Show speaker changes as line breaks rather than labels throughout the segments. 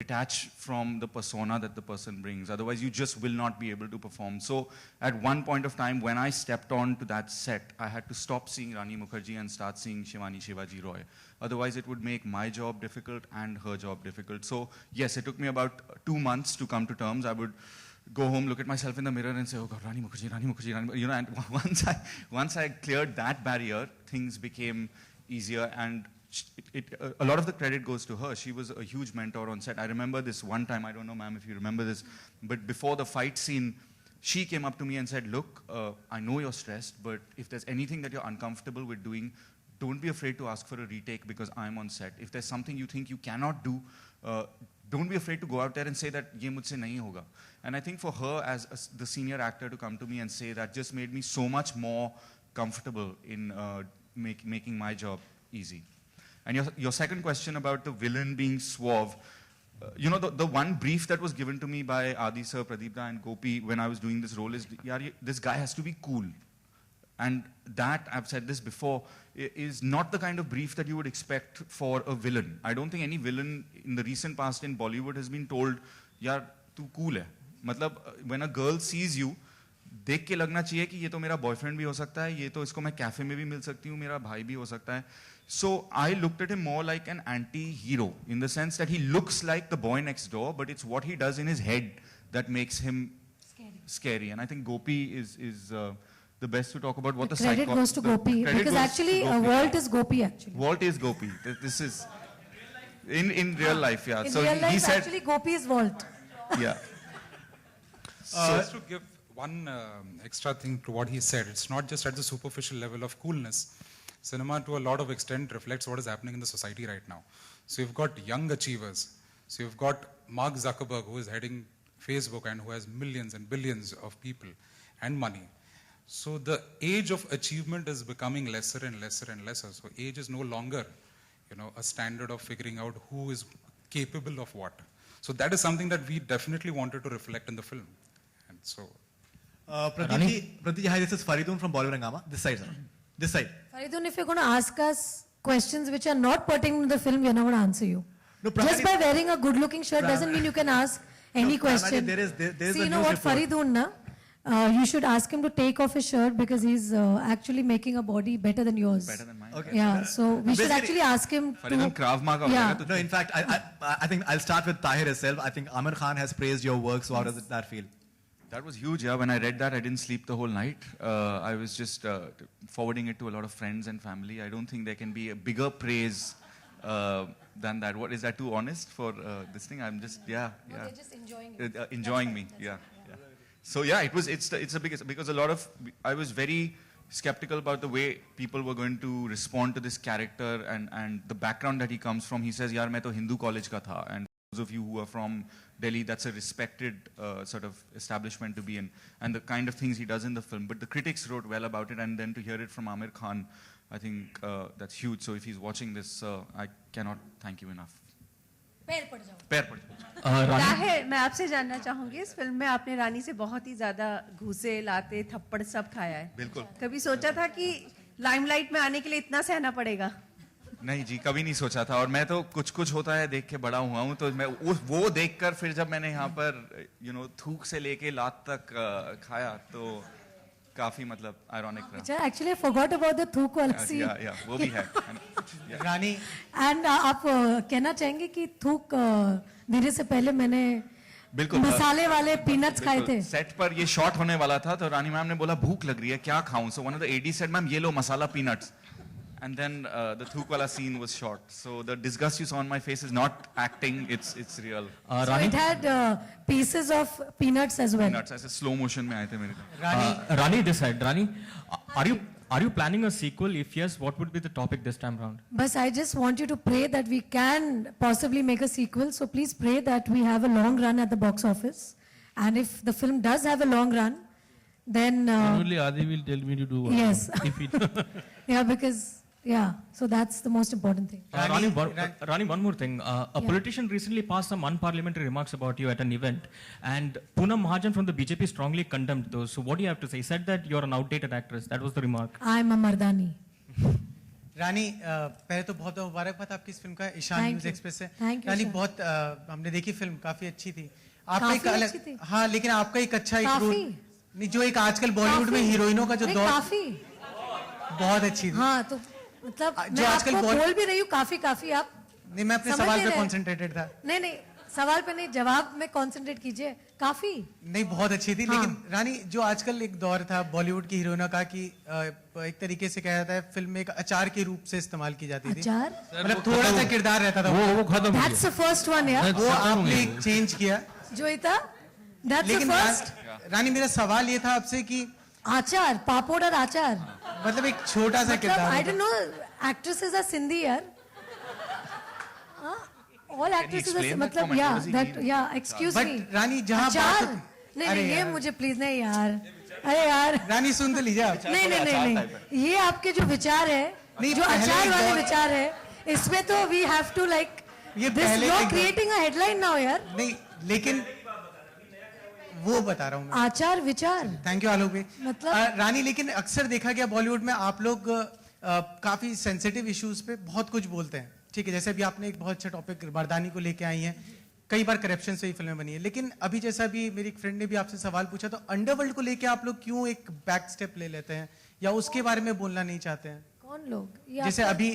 detach from the persona that the person brings. Otherwise, you just will not be able to perform. So at one point of time, when I stepped on to that set, I had to stop seeing Rani Mukherjee and start seeing Shivani Shivaji Roy. Otherwise, it would make my job difficult and her job difficult. So yes, it took me about 2 months to come to terms. I would go home, look at myself in the mirror and say, oh God, Rani Mukherjee, Rani Mukherjee, Rani Mukherjee. You know, and once I cleared that barrier, things became easier, and a lot of the credit goes to her. She was a huge mentor on set. I remember this one time, I don't know, ma'am, if you remember this, but before the fight scene, she came up to me and said, look, I know you're stressed, but if there's anything that you're uncomfortable with doing, don't be afraid to ask for a retake because I'm on set. If there's something you think you cannot do, don't be afraid to go out there and say that ye mujhse nahi hoga. And I think for her as the senior actor to come to me and say that just made me so much more comfortable in making my job easy. And your second question about the villain being suave, you know, the one brief that was given to me by Adi sir, Pradeep da and Gopi when I was doing this role is, this guy has to be cool. And that, I've said this before, is not the kind of brief that you would expect for a villain. I don't think any villain in the recent past in Bollywood has been told, yaar, tu cool hai. Matlab, when a girl sees you, देख के लगना चाहिए कि ये तो मेरा boyfriend भी हो सकता है, ये तो इसको मैं कैफे में भी मिल सकती हूँ, मेरा भाई भी हो सकता है. So I looked at him more like an anti-hero in the sense that he looks like the boy next door, but it's what he does in his head that makes him scary. And I think Gopi is the best to talk about what the
credit goes to Gopi because actually Walt is Gopi actually.
Walt is Gopi. This is in real life, yeah.
In
so
real life,
he said
actually Gopi is Walt.
Yeah.
Just to give one extra thing to what he said, it's not just at the superficial level of coolness. Cinema, to a lot of extent, reflects what is happening in the society right now. So you've got young achievers. So you've got Mark Zuckerberg, who is heading Facebook and who has millions and billions of people and money. So the age of achievement is becoming lesser and lesser and lesser. So age is no longer, you know, a standard of figuring out who is capable of what. So that is something that we definitely wanted to reflect in the film. And so,
Pradeep, hi, this is Faridun from Bollywood Hungama. This side, sir. This side.
Faridun, if you're going to ask us questions which are not pertaining to the film, we are not going to answer you.
No,
just by wearing a good-looking shirt doesn't mean you can ask any question.
There is
See, you know what, Faridun, na? You should ask him to take off his shirt because he's actually making a body better than yours.
Better than mine.
Okay. Yeah, so we should actually ask him
Faridun, Krav Maga.
Yeah.
No, in fact, I think I'll start with Tahir itself. I think Amir Khan has praised your work, so how does that feel?
That was huge, yeah. When I read that, I didn't sleep the whole night. I was just forwarding it to a lot of friends and family. I don't think there can be a bigger praise than that. What, is that too honest for this thing? I'm just, yeah.
No, they're just enjoying it.
Enjoying me, yeah. So yeah, it's the biggest, because a lot of, I was very skeptical about the way people were going to respond to this character and the background that he comes from. He says, yaar, main to Hindu college ka tha. And those of you who are from Delhi, that's a respected sort of establishment to be in, and the kind of things he does in the film. But the critics wrote well about it, and then to hear it from Amir Khan, I think that's huge. So if he's watching this, I cannot thank you enough.
पैर पड़ जाओ.
पैर पड़ जाओ.
ताहिर, मैं आपसे जानना चाहूंगी, इस फिल्म में आपने रानी से बहुत ही ज्यादा घूसे, लाते, थप्पड़ सब खाया है.
बिल्कुल.
कभी सोचा था कि लाइमलाइट में आने के लिए इतना सहना पड़ेगा?
नहीं जी, कभी नहीं सोचा था. और मैं तो कुछ होता है देख के बड़ा हुआ हूँ, तो मैं वो देखकर फिर जब मैंने यहाँ पर थूक से लेके लात तक खाया, तो काफी मतलब आयरॉनिक था.
Actually, I forgot about the थूक वाला scene.
Yeah, वो भी है.
रानी.
And आप कहना चाहेंगे कि थूक देने से पहले मैंने
बिल्कुल
मसाले वाले पीनट्स खाए थे.
सेट पर ये शॉट होने वाला था, तो रानी मैम ने बोला भूख लग रही है, क्या खाऊं? So one of the AD said, ma'am ये लो मसाला peanuts. And then the thuk wala scene was shot. So the disgust you saw on my face is not acting, it's real.
So it had pieces of peanuts as well.
Peanuts, ऐसे slow motion में आए थे मेरे
को. Rani, this side. Rani, are you planning a sequel? If yes, what would be the topic this time round?
But I just want you to pray that we can possibly make a sequel. So please pray that we have a long run at the box office. And if the film does have a long run, then...
Only Adi will tell me to do what.
Yes.
If it
yeah, because... Yeah, so that's the most important thing.
Rani, one more thing. A politician recently passed some unparliamentary remarks about you at an event, and Poonam Mahajan from the BJP strongly condemned those. So what do you have to say? He said that you're an outdated actress. That was the remark.
I'm a Mardani.
रानी पहले तो बहुत मुबारकबाद आपकी इस film का Ishan
Thank
news
you.
Express से।
Thank you,
Rani
Ishan.
बहुत हमने देखी फिल्म काफी अच्छी थी। आपका
काफी
एक अलग
अच्छी थी?
हाँ, लेकिन आपका एक अच्छा एक
काफी?
रोल नहीं, जो एक आजकल बॉलीवुड में
काफी?
हीरोइनों का जो
नहीं,
दौर
काफी
बहुत अच्छी थी।
हाँ तो मतलब
जो
मैं
आजकल
आपको
बहुत-
बोल भी रही हूँ काफी काफी आप
नहीं, मैं अपने
समझ
सवाल
नहीं
पे
रहे।
कॉन्सेंट्रेटेड था।
नहीं नहीं सवाल पे नहीं जवाब में कंसंट्रेट कीजिए काफी
नहीं, बहुत अच्छी थी।
हाँ।
लेकिन रानी जो आजकल एक दौर था बॉलीवुड की हीरोइनों का कि एक तरीके से कहा जाता है फिल्म में एक अचार के रूप से इस्तेमाल की जाती थी,
अचार
मतलब थोड़ा सा किरदार रहता था।
वो खत्म हो
दैट्स द फर्स्ट वन यार
वो आपने चेंज किया।
जोईता दैट्स द
लेकिन
फर्स्ट
रानी मेरा सवाल ये था आपसे कि
आचार पापड़ और आचार
मतलब एक छोटा सा
मतलब
किरदार
आई
होता।
Don't know actresses are Sindhi यार ऑल एक्ट्रेसेस
explain that
मतलब
comment?
या
What does he
that
mean?
या एक्सक्यूज
But
मी
रानी जहाँ बात
अचार
होती-
नहीं
अरे
नहीं ये
यार।
मुझे प्लीज नहीं यार अरे यार
रानी सुन तो लीजिए आप।
नहीं नहीं नहीं नहीं ये आपके जो विचार है
नहीं,
जो
पहले
अचार
एक
वाले
दौर-
विचार है इसमें तो वी हैव टू लाइक
ये
दिस
पहले
यू आर
एक दौर-
क्रिएटिंग अ हेडलाइन नाउ यार
नहीं, लेकिन वो बता रहा हूँ मैं।
आचार विचार
थैंक यू आलोक भाई।
मतलब-
रानी लेकिन अक्सर देखा गया बॉलीवुड में आप लोग काफी सेंसिटिव इश्यूज पे बहुत कुछ बोलते हैं, ठीक है। जैसे अभी आपने एक बहुत अच्छा टॉपिक मर्दानी को लेके आई हैं, कई बार करप्शन से ही फिल्में बनी है। लेकिन अभी जैसा भी मेरी एक फ्रेंड ने भी आपसे सवाल पूछा, तो अंडरवर्ल्ड को लेके आप लोग क्यों एक बैक स्टेप ले लेते हैं या उसके बारे में बोलना नहीं चाहते हैं?
कौन लोग ये
जैसे
आपका-
अभी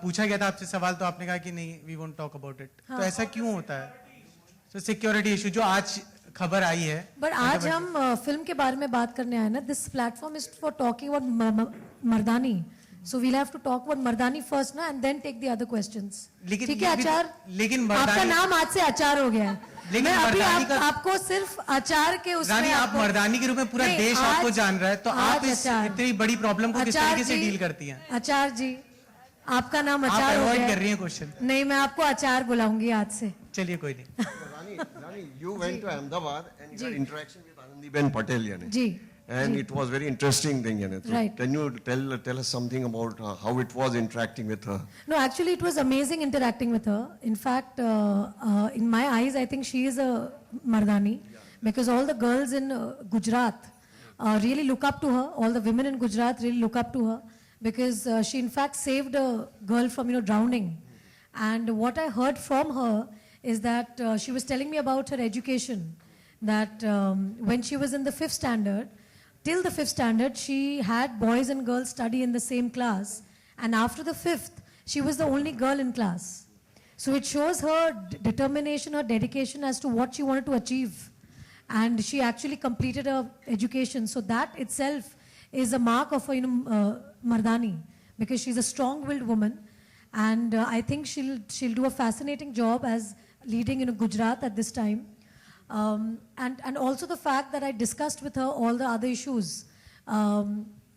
पूछा गया था आपसे सवाल, तो आपने कहा कि नहीं, we won't talk about it. तो ऐसा क्यों होता है? तो सिक्योरिटी इशू जो आज खबर आई है,
बट आज हम फिल्म के बारे में बात करने आए ना, this platform is for talking about Mardaani, so we'll have to talk about Mardaani first ना and then take the other questions.
लेकिन
ठीक है
ये भी-
अचार,
लेकिन
आपका
मर्दानी-
नाम आज से अचार हो गया है।
लेकिन
मैं अभी
मर्दानी का-
आपको सिर्फ अचार के उसमें
रानी आप
आपको-
मर्दानी के रूप में पूरा
नहीं,
देश आपको
आज-
जान रहा है, तो आप
आज
इस
अचार।
इतनी बड़ी प्रॉब्लम को किस
अचार
तरीके से
जी,
डील करती हैं?
अचार जी आपका नाम
आप
अचार हो
अवॉइड
गया
कर रही
है।
हैं क्वेश्चन।
नहीं मैं आपको अचार बुलाऊंगी आज से।
चलिए कोई नहीं।
Rani, you went to Ahmedabad and you had
Ji.
interaction with Anandiben Patel, yani.
जी
And
जी।
it was very interesting thing, yani. So
Right.
Can you tell us something about how it was interacting with her?
No, actually, it was amazing interacting with her. In fact, in my eyes, I think she is a Mardani because all the girls in Gujarat really look up to her. All the women in Gujarat really look up to her because she, in fact, saved a girl from drowning. And what I heard from her is that she was telling me about her education. That when she was in the 5th standard, till the 5th standard, she had boys and girls study in the same class. And after the 5th, she was the only girl in class. So it shows her determination, her dedication as to what she wanted to achieve. And she actually completed her education. So that itself is a mark of a Mardani because she's a strong-willed woman. And I think she'll do a fascinating job as leading Gujarat at this time. And also the fact that I discussed with her all the other issues,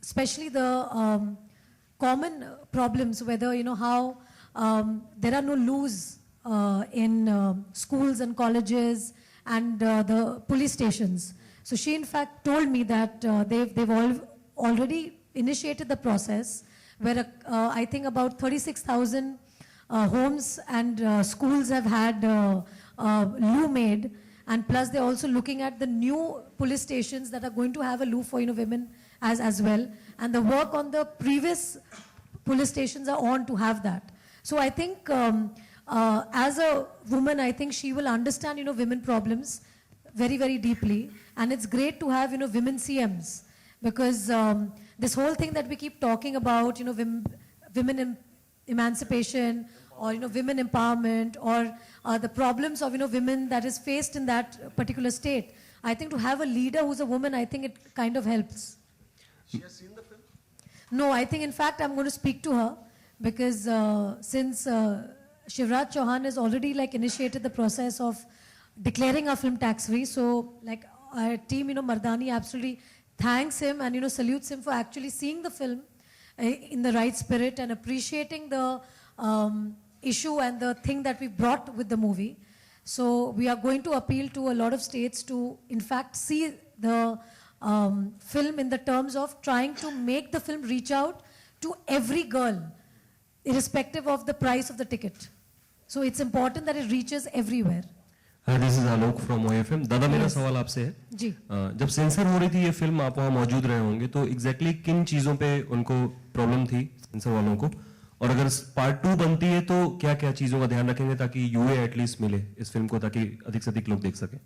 especially the common problems, whether, how there are no loos in schools and colleges and the police stations. So she, in fact, told me that they've already initiated the process where I think about 36,000 homes and schools have had loo made. And plus, they're also looking at the new police stations that are going to have a loo for women as well. And the work on the previous police stations are on to have that. So I think as a woman, I think she will understand women problems very, very deeply. And it's great to have women CMs because this whole thing that we keep talking about, women emancipation or women empowerment or the problems of women that is faced in that particular state. I think to have a leader who's a woman, I think it kind of helps.
She has seen the film?
No, I think in fact I'm going to speak to her because since Shivraj Chauhan has already initiated the process of declaring our film tax free, so our team Mardani absolutely thanks him and salutes him for actually seeing the film in the right spirit and appreciating the issue and the thing that we brought with the movie. So we are going to appeal to a lot of states to in fact see the film in the terms of trying to make the film reach out to every girl irrespective of the price of the ticket. So it's important that it reaches everywhere.
This is Alok from OFM। दादा मेरा सवाल आपसे है
जी
जब sensor हो रही थी ये फिल्म, आप वहाँ मौजूद रहे होंगे, तो एग्जैक्टली किन चीज़ों पे उनको प्रॉब्लम थी सेंसर वालों को, और अगर पार्ट 2 बनती है तो क्या क्या चीजों का ध्यान रखेंगे ताकि यूए एटलीस्ट मिले इस फिल्म को, ताकि अधिक से अधिक लोग देख सकें?